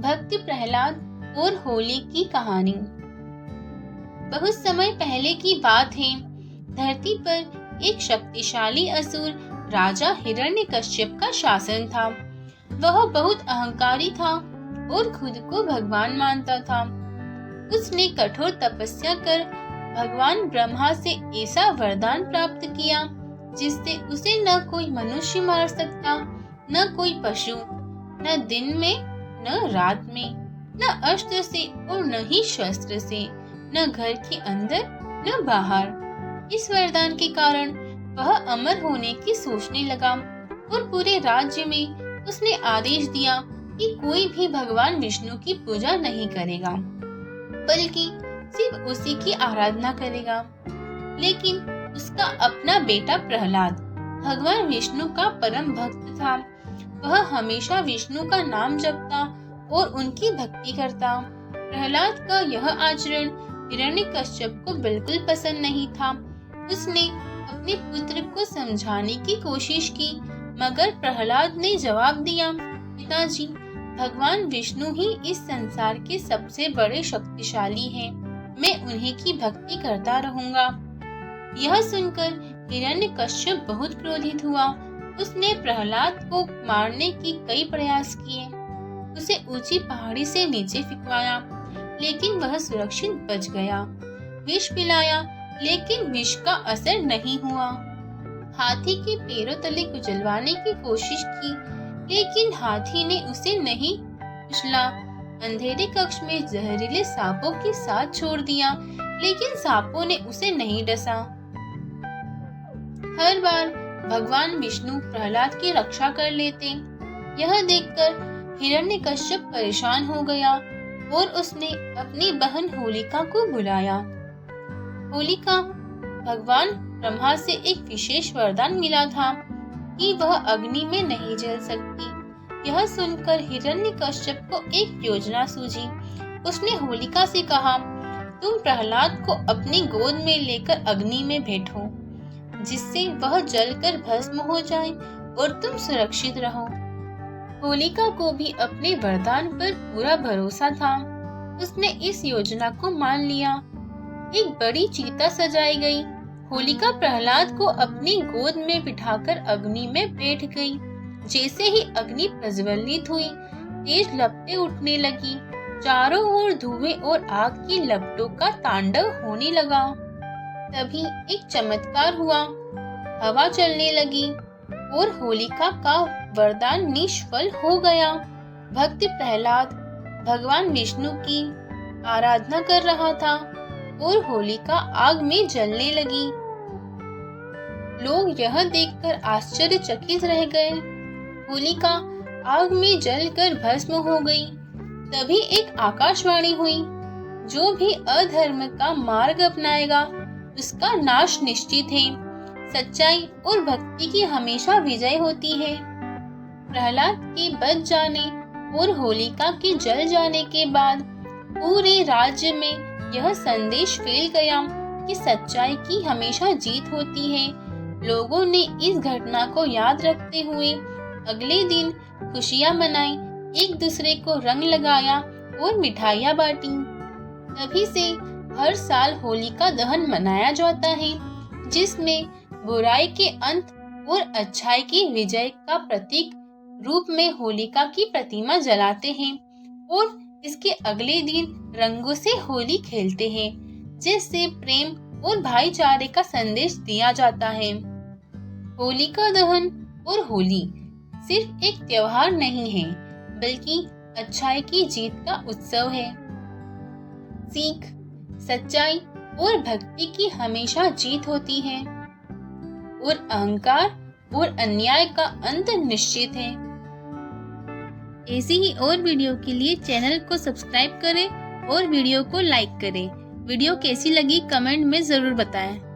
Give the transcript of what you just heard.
भक्त प्रहलाद और होली की कहानी। बहुत समय पहले की बात है। धरती पर एक शक्तिशाली असुर राजा हिरण्यकश्यप का शासन था। वह बहुत अहंकारी था और खुद को भगवान मानता था। उसने कठोर तपस्या कर भगवान ब्रह्मा से ऐसा वरदान प्राप्त किया जिससे उसे न कोई मनुष्य मार सकता, न कोई पशु, न दिन में न रात में, न अस्त्र से और न ही शस्त्र से, न घर के अंदर न बाहर। इस वरदान के कारण वह अमर होने की सोचने लगा और पूरे राज्य में उसने आदेश दिया कि कोई भी भगवान विष्णु की पूजा नहीं करेगा, बल्कि सिर्फ उसी की आराधना करेगा। लेकिन उसका अपना बेटा प्रहलाद भगवान विष्णु का परम भक्त था। वह हमेशा विष्णु का नाम जपता और उनकी भक्ति करता। प्रहलाद का यह आचरण हिरण्यकश्यप को बिल्कुल पसंद नहीं था। उसने अपने पुत्र को समझाने की कोशिश की, मगर प्रहलाद ने जवाब दिया, पिताजी, भगवान विष्णु ही इस संसार के सबसे बड़े शक्तिशाली हैं। मैं उन्हीं की भक्ति करता रहूंगा। यह सुनकर हिरण्यकश्यप बहुत क्रोधित हुआ। उसने प्रहलाद को मारने के कई प्रयास किए। उसे ऊंची पहाड़ी से नीचे फिकवाया, लेकिन वह सुरक्षित बच गया। विष पिलाया, लेकिन विष का असर नहीं हुआ। हाथी के पैरों तले कुचलवाने की कोशिश की, लेकिन हाथी ने उसे नहीं कुचला। अंधेरे कक्ष में जहरीले सांपों के साथ छोड़ दिया, लेकिन सांपों ने उसे नहीं डसा। हर बार भगवान विष्णु प्रहलाद की रक्षा कर लेते। यह देखकर हिरण्यकश्यप परेशान हो गया और उसने अपनी बहन होलिका को बुलाया। होलिका, भगवान ब्रह्मा से एक विशेष वरदान मिला था कि वह अग्नि में नहीं जल सकती। यह सुनकर हिरण्यकश्यप को एक योजना सूझी। उसने होलिका से कहा, तुम प्रहलाद को अपनी गोद में लेकर अग्नि में बैठो, जिससे वह जलकर भस्म हो जाए और तुम सुरक्षित रहो। होलिका को भी अपने वरदान पर पूरा भरोसा था। उसने इस योजना को मान लिया। एक बड़ी चिता सजाई गई। होलिका प्रहलाद को अपनी गोद में बिठाकर अग्नि में बैठ गई। जैसे ही अग्नि प्रज्वलित हुई, तेज लपटें उठने लगी। चारों ओर धुएं और आग की लपटों का तांडव होने लगा। तभी एक चमत्कार हुआ। हवा चलने लगी और होलिका का वरदान निष्फल हो गया। भक्त प्रहलाद भगवान विष्णु की आराधना कर रहा था और होलिका आग में जलने लगी। लोग यह देखकर आश्चर्यचकित रह गए। होलिका आग में जलकर भस्म हो गई। तभी एक आकाशवाणी हुई, जो भी अधर्म का मार्ग अपनाएगा उसका नाश निश्चित है। सच्चाई और भक्ति की हमेशा विजय होती है। प्रहलाद के बच जाने और होलिका के जल जाने के बाद पूरे राज्य में यह संदेश फैल गया कि सच्चाई की हमेशा जीत होती है। लोगों ने इस घटना को याद रखते हुए अगले दिन खुशियां मनाई, एक दूसरे को रंग लगाया और मिठाइयां बांटी। तभी से हर साल होलिका दहन मनाया जाता है, जिसमें बुराई के अंत और अच्छाई की विजय का प्रतीक रूप में होलिका की प्रतिमा जलाते हैं और इसके अगले दिन रंगों से होली खेलते हैं, जिससे प्रेम और भाईचारे का संदेश दिया जाता है। होलिका दहन और होली सिर्फ एक त्योहार नहीं है, बल्कि अच्छाई की जीत का उत्सव है। सीख, सच्चाई और भक्ति की हमेशा जीत होती है और अहंकार और अन्याय का अंत निश्चित है। ऐसी ही और वीडियो के लिए चैनल को सब्सक्राइब करें और वीडियो को लाइक करें। वीडियो कैसी लगी कमेंट में जरूर बताएं।